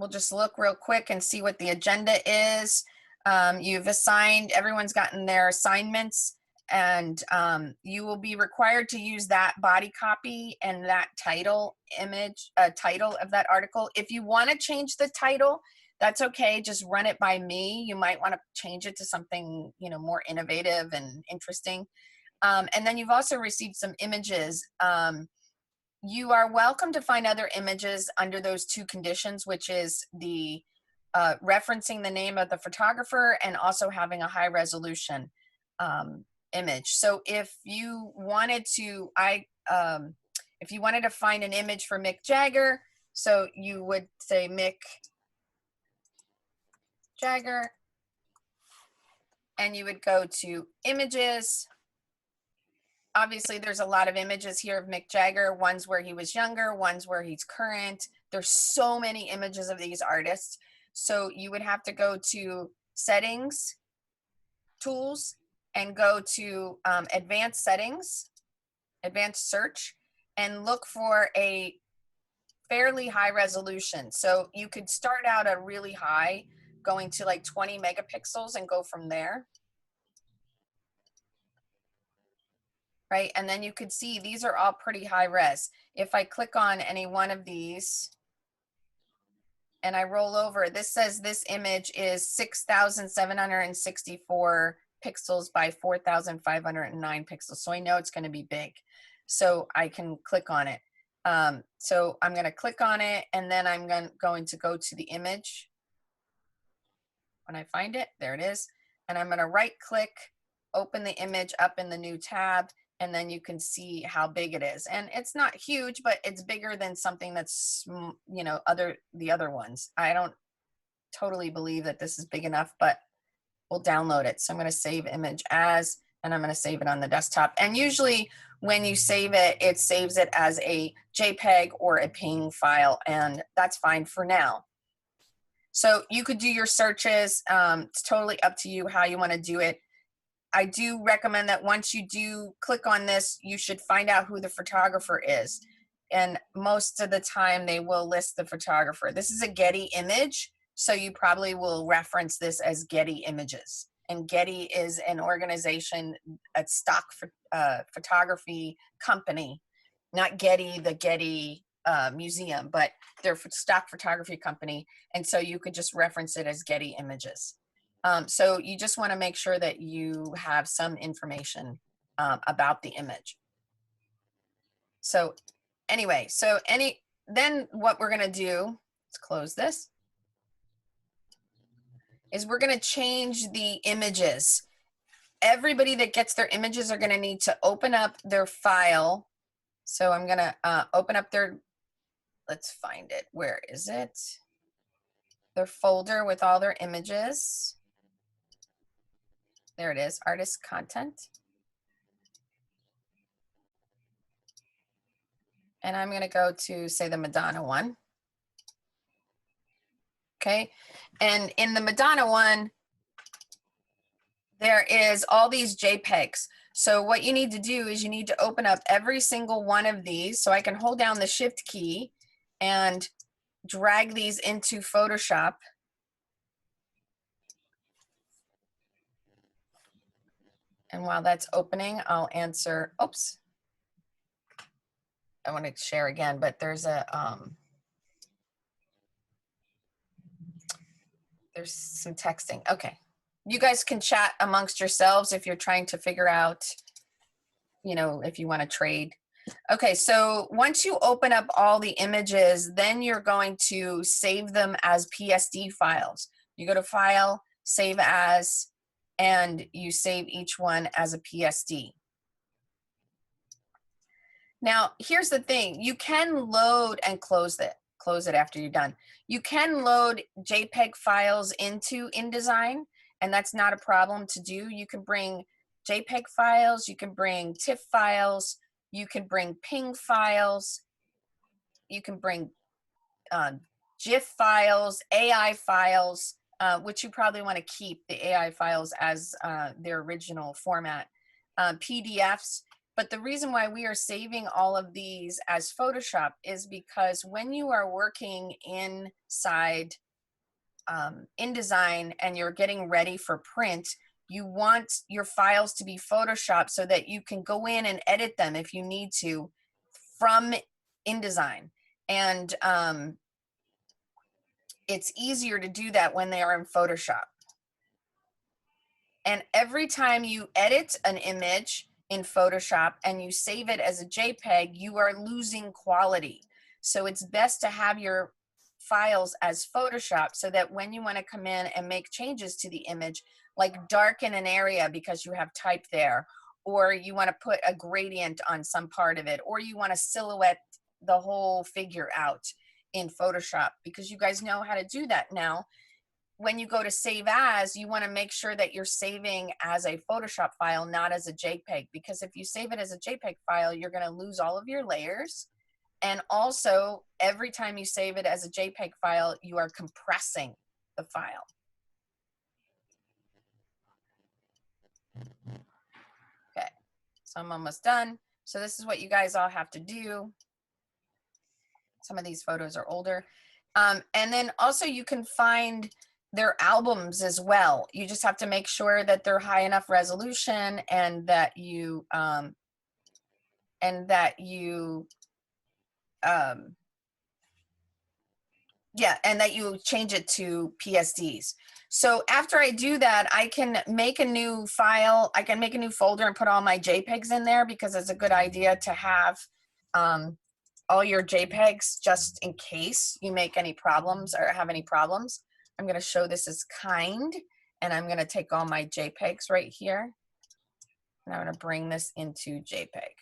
we'll just look real quick and see what the agenda is. You've assigned, everyone's gotten their assignments, and you will be required to use that body copy and that title title of that article. If you want to change the title, that's okay. Just run it by me. You might want to change it to something, you know, more innovative and interesting. And then you've also received some images. You are welcome to find other images under those two conditions, which is the referencing the name of the photographer and also having a high resolution image. So if you wanted to, if you wanted to find an image for Mick Jagger, so you would say Mick Jagger, and you would go to images. Obviously, there's a lot of images here of Mick Jagger, ones where he was younger, ones where he's current. There's so many images of these artists. So you would have to go to settings, tools, and go to advanced settings, advanced search, and look for a fairly high resolution. So you could start out at really high, going to like 20 megapixels and go from there. Right, and then you could see these are all pretty high res. If I click on any one of these and I roll over, this says this image is 6,764 pixels by 4,509 pixels. So I know it's going to be big. So I can click on it. So I'm going to click on it, and then I'm going to go to the image. When I find it, there it is. And I'm going to right click, open the image up in the new tab, and then you can see how big it is. And it's not huge, but it's bigger than something that's, you know, the other ones. I don't totally believe that this is big enough, but we'll download it. So I'm going to save image as, and I'm going to save it on the desktop. And usually when you save it, it saves it as a JPEG or a PNG file, and that's fine for now. So you could do your searches. It's totally up to you how you want to do it. I do recommend that once you do click on this, you should find out who the photographer is. And most of the time they will list the photographer. This is a Getty image, so you probably will reference this as Getty Images. And Getty is an organization, a stock photography company, not Getty, the Getty museum, but they're a stock photography company. And so you could just reference it as Getty Images. So you just want to make sure that you have some information about the image. So anyway, then what we're going to do, let's close this, is we're going to change the images. Everybody that gets their images are going to need to open up their file. So I'm going to open up their, let's find it. Where is it? Their folder with all their images. There it is, artist content. And I'm going to go to, say, the Madonna one. Okay, and in the Madonna one, there is all these JPEGs. So what you need to do is you need to open up every single one of these. So I can hold down the Shift key and drag these into Photoshop. And while that's opening, I'll answer, oops. I want to share again, but there's some texting. Okay. You guys can chat amongst yourselves if you're trying to figure out, you know, if you want to trade. Okay, so once you open up all the images, then you're going to save them as PSD files. You go to File, Save As, and you save each one as a PSD. Now, here's the thing. You can load and close it after you're done. You can load JPEG files into InDesign, and that's not a problem to do. You can bring JPEG files, you can bring TIFF files, you can bring PNG files, you can bring GIF files, AI files, which you probably want to keep the AI files as their original format, PDFs. But the reason why we are saving all of these as Photoshop is because when you are working inside InDesign and you're getting ready for print, you want your files to be Photoshop so that you can go in and edit them if you need to from InDesign. And it's easier to do that when they are in Photoshop. And every time you edit an image in Photoshop and you save it as a JPEG, you are losing quality. So it's best to have your files as Photoshop so that when you want to come in and make changes to the image, like darken an area because you have type there, or you want to put a gradient on some part of it, or you want to silhouette the whole figure out in Photoshop, because you guys know how to do that now. When you go to save as, you want to make sure that you're saving as a Photoshop file, not as a JPEG, because if you save it as a JPEG file, you're going to lose all of your layers. And also, every time you save it as a JPEG file, you are compressing the file. Okay, so I'm almost done. So this is what you guys all have to do. Some of these photos are older. And then also you can find their albums as well. You just have to make sure that they're high enough resolution and that you yeah, and that you change it to PSDs. So after I do that, I can make a new file. I can make a new folder and put all my JPEGs in there, because it's a good idea to have all your JPEGs just in case you make any problems or have any problems. I'm going to show this as kind, and I'm going to take all my JPEGs right here, and I'm going to bring this into JPEG.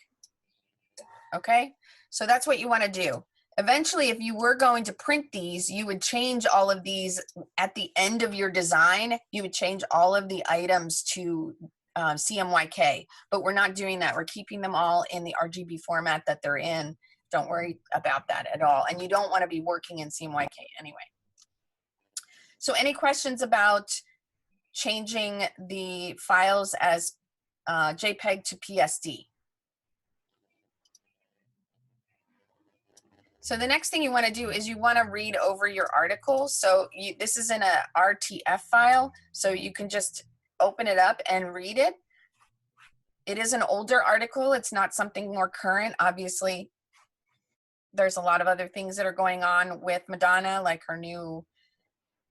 Okay, so that's what you want to do. Eventually, if you were going to print these, you would change all of these at the end of your design. You would change all of the items to CMYK, but we're not doing that. We're keeping them all in the RGB format that they're in. Don't worry about that at all. And you don't want to be working in CMYK anyway. So any questions about changing the files as JPEG to PSD? So the next thing you want to do is you want to read over your article. So this is in a RTF file, so you can just open it up and read it. It is an older article. It's not something more current. Obviously, there's a lot of other things that are going on with Madonna, like her new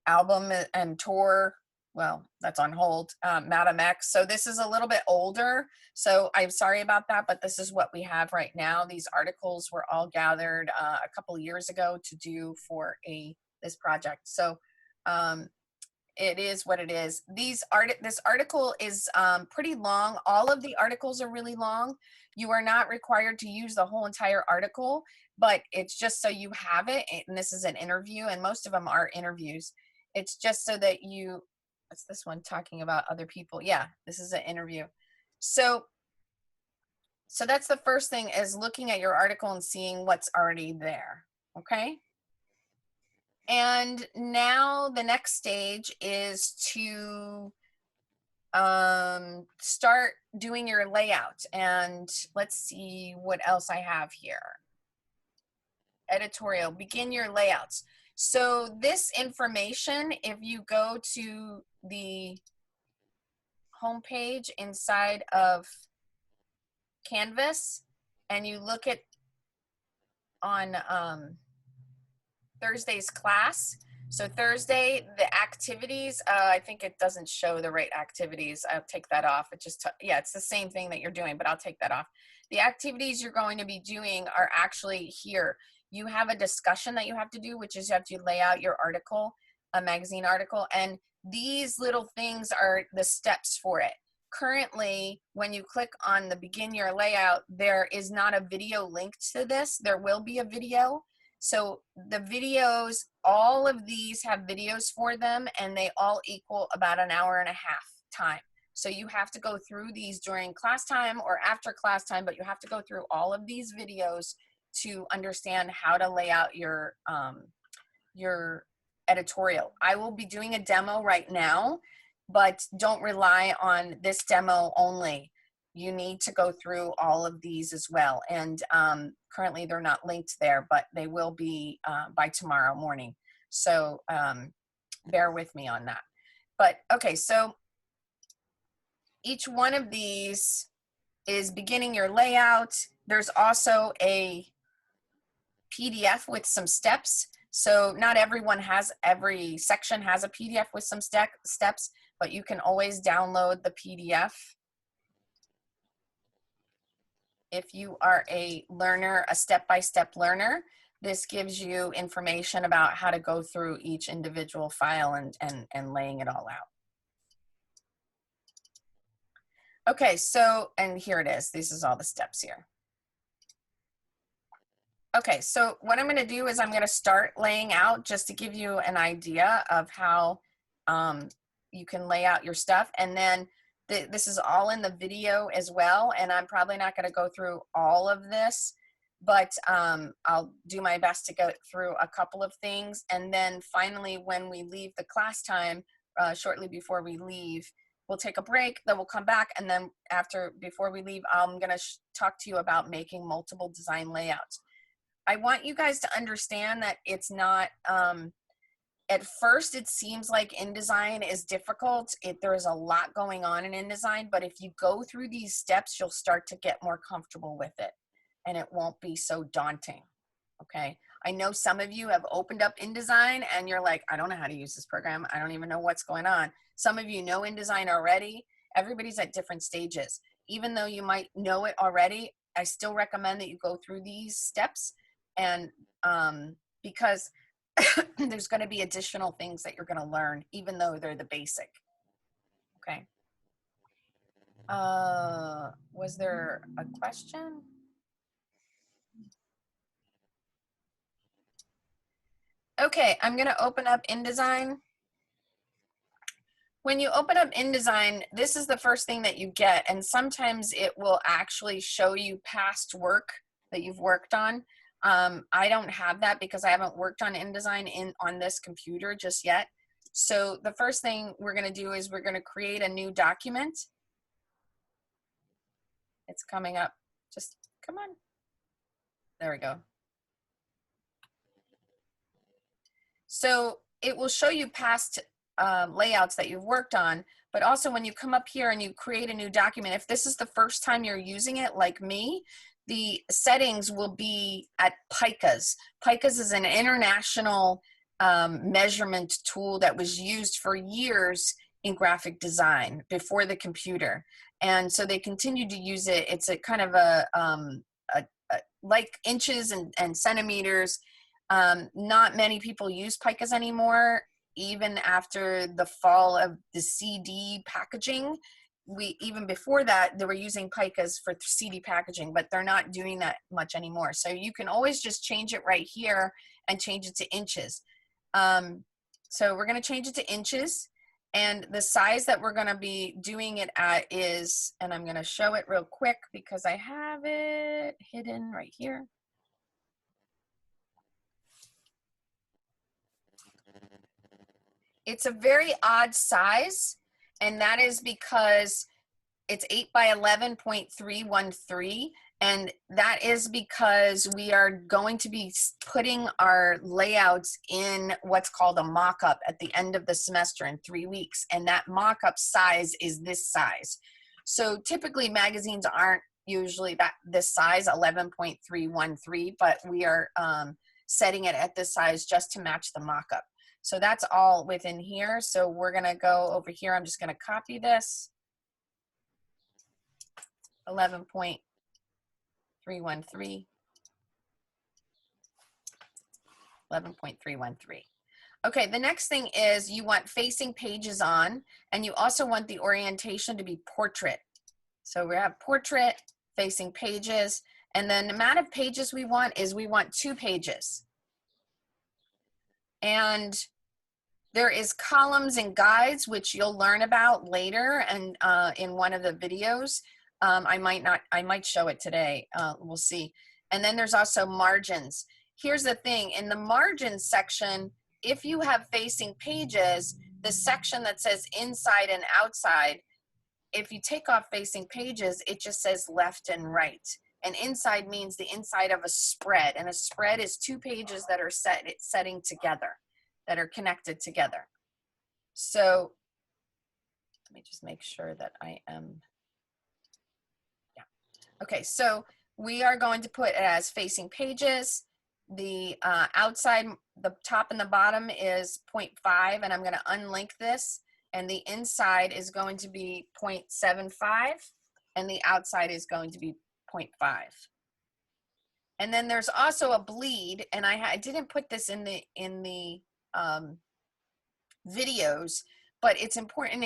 album and tour. Well, that's on hold, Madam X. So this is a little bit older. So I'm sorry about that, but this is what we have right now. These articles were all gathered a couple of years ago to do for this project. So it is what it is. This article is pretty long. All of the articles are really long. You are not required to use the whole entire article, but it's just so you have it. And this is an interview, and most of them are interviews. It's just so that you, what's this one talking about other people? Yeah, this is an interview. So that's the first thing, is looking at your article and seeing what's already there. Okay. And now the next stage is to start doing your layout. And let's see what else I have here. Editorial, begin your layouts. So this information, if you go to the home page inside of Canvas and you look at on Thursday's class. So Thursday, the activities, I think it doesn't show the right activities. I'll take that off. It just, yeah, it's the same thing that you're doing, but I'll take that off. The activities you're going to be doing are actually here. You have a discussion that you have to do, which is you have to lay out your article, a magazine article, and these little things are the steps for it. Currently, when you click on the begin your layout, there is not a video linked to this. There will be a video. So the videos, all of these have videos for them, and they all equal about an hour and a half time. So you have to go through these during class time or after class time, but you have to go through all of these videos to understand how to lay out your editorial. I will be doing a demo right now, but don't rely on this demo only. you need to go through all of these as well. And currently they're not linked there, but they will be by tomorrow morning. So bear with me on that. But okay, so each one of these is beginning your layout. There's also a PDF with some steps. So not everyone has, every section has a PDF with some steps, but you can always download the PDF. If you are a learner, a step-by-step learner, this gives you information about how to go through each individual file and laying it all out. Okay, so, and here it is. This is all the steps here. Okay, so what I'm gonna do is I'm gonna start laying out just to give you an idea of how you can lay out your stuff. And then this is all in the video as well. And I'm probably not gonna go through all of this, but I'll do my best to go through a couple of things. And then finally, when we leave the class time, shortly before we leave, we'll take a break, then we'll come back. And then before we leave, I'm gonna talk to you about making multiple design layouts. I want you guys to understand that it's not, at first it seems like InDesign is difficult. There is a lot going on in InDesign, but if you go through these steps, you'll start to get more comfortable with it and it won't be so daunting, okay? I know some of you have opened up InDesign and you're like, I don't know how to use this program. I don't even know what's going on. Some of you know InDesign already. Everybody's at different stages. Even though you might know it already, I still recommend that you go through these steps. And because there's going to be additional things that you're going to learn, even though they're the basic. Okay. Was there a question? Okay, I'm going to open up InDesign. When you open up InDesign, this is the first thing that you get. And sometimes it will actually show you past work that you've worked on. I don't have that because I haven't worked on InDesign on this computer just yet. So the first thing we're going to do is we're going to create a new document. It's coming up. Just come on. There we go. So it will show you past layouts that you've worked on, but also when you come up here and you create a new document, if this is the first time you're using it like me, the settings will be at PICAS. PICAS is an international measurement tool that was used for years in graphic design before the computer. And so they continue to use it. It's a kind of a like inches and centimeters. Not many people use PICAS anymore, even after the fall of the CD packaging. Even before that, they were using PICAS for CD packaging, but they're not doing that much anymore. So you can always just change it right here and change it to inches. So we're going to change it to inches, and the size that we're going to be doing it at is, and I'm going to show it real quick because I have it hidden right here. It's a very odd size, and that is because it's 8 by 11.313, and that is because we are going to be putting our layouts in what's called a mock-up at the end of the semester in 3 weeks, and that mock-up size is this size. So typically magazines aren't usually this size, 11.313, but we are setting it at this size just to match the mock-up. So that's all within here. So we're going to go over here. I'm just going to copy this. 11.313. Okay, the next thing is you want facing pages on, and you also want the orientation to be portrait. So we have portrait, facing pages, and then the amount of pages we want is we want 2 pages. And there is columns and guides, which you'll learn about later and in one of the videos. I might show it today. We'll see. And then there's also margins. Here's the thing. In the margins section, if you have facing pages, the section that says inside and outside, if you take off facing pages, it just says left and right. And inside means the inside of a spread. And a spread is two pages that are setting together, that are connected together. So let me just make sure that I am, yeah. Okay, so we are going to put it as facing pages. The outside, the top and the bottom is 0.5, and I'm going to unlink this. And the inside is going to be 0.75, and the outside is going to be 0.5. And then there's also a bleed, and I didn't put this in the videos, but it's important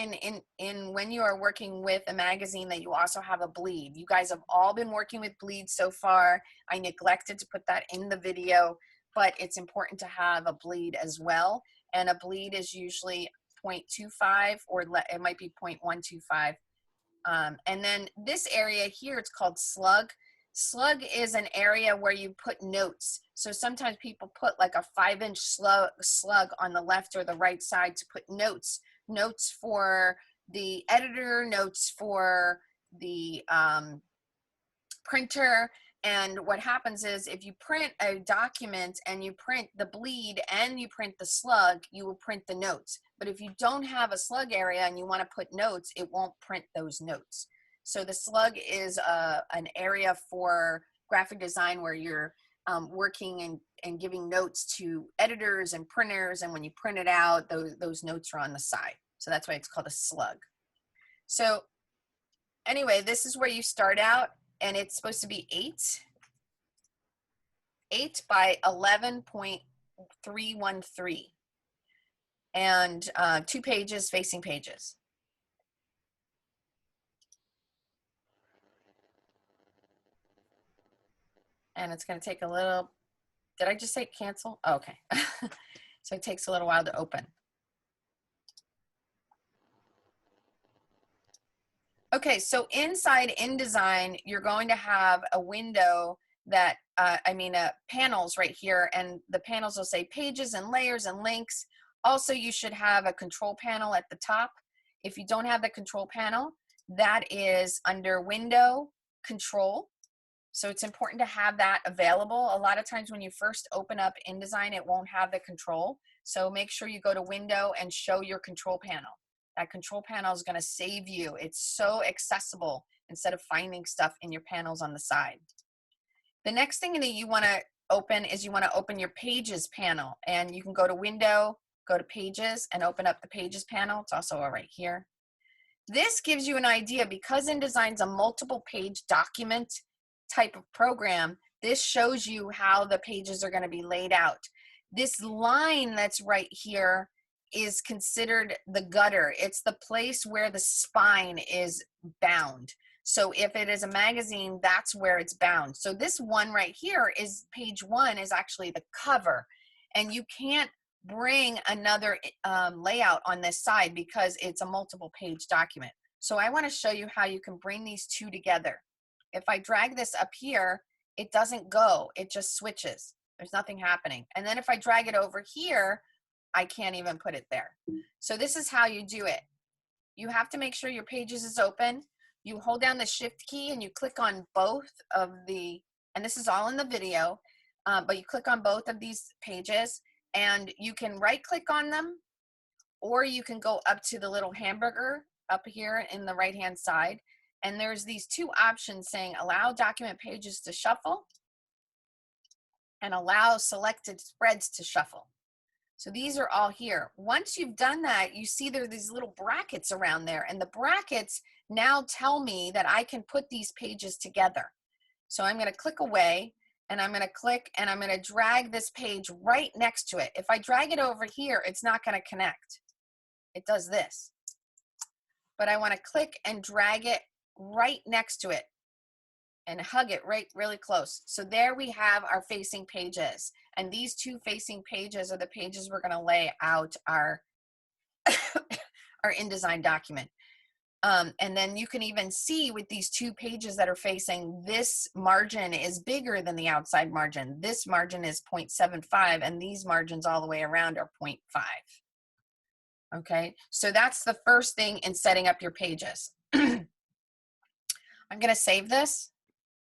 in when you are working with a magazine that you also have a bleed. You guys have all been working with bleed so far. I neglected to put that in the video, but it's important to have a bleed as well. And a bleed is usually 0.25, or it might be 0.125. And then this area here, it's called slug. Slug is an area where you put notes. So sometimes people put like a 5-inch slug on the left or the right side to put notes for the editor, notes for the printer. And what happens is if you print a document and you print the bleed and you print the slug, you will print the notes. But if you don't have a slug area and you want to put notes, it won't print those notes. So the slug is an area for graphic design where you're working and giving notes to editors and printers. And when you print it out, those notes are on the side. So that's why it's called a slug. So anyway, this is where you start out, and it's supposed to be 8 by 11.313, and 2 pages facing pages. And it's going to take a little, did I just say cancel? Oh, okay. So it takes a little while to open. Okay, so inside InDesign, you're going to have a window that, panels right here, and the panels will say pages and layers and links. Also, you should have a control panel at the top. If you don't have the control panel, that is under Window, Control. So it's important to have that available. A lot of times when you first open up InDesign, it won't have the control. So make sure you go to Window and show your control panel. That control panel is going to save you. It's so accessible instead of finding stuff in your panels on the side. The next thing that you want to open is you want to open your Pages panel. And you can go to Window, go to Pages, and open up the Pages panel. It's also right here. This gives you an idea, because InDesign's a multiple page document type of program. This shows you how the pages are going to be laid out. This line that's right here is considered the gutter. It's the place where the spine is bound. So if it is a magazine, that's where it's bound. So this one right here is page 1 is actually the cover, and you can't bring another layout on this side because it's a multiple page document. So I want to show you how you can bring these two together. If I drag this up here, it doesn't go, it just switches. There's nothing happening. And then if I drag it over here, I can't even put it there. So this is how you do it. You have to make sure your Pages is open. You hold down the Shift key and you click on both of the, and this is all in the video, but you click on both of these pages, and you can right click on them, or you can go up to the little hamburger up here in the right hand side. And there's these two options saying allow document pages to shuffle and allow selected spreads to shuffle. So these are all here. Once you've done that, you see there are these little brackets around there, and the brackets now tell me that I can put these pages together. So I'm going to click away, and I'm going to click, and I'm going to drag this page right next to it. If I drag it over here, it's not going to connect. It does this. But I want to click and drag it right next to it and hug it really close. So there we have our facing pages, and these two facing pages are the pages we're going to lay out our our InDesign document. And then you can even see with these two pages that are facing, this margin is bigger than the outside margin. This margin is 0.75, and these margins all the way around are 0.5. Okay, so that's the first thing in setting up your pages. I'm going to save this.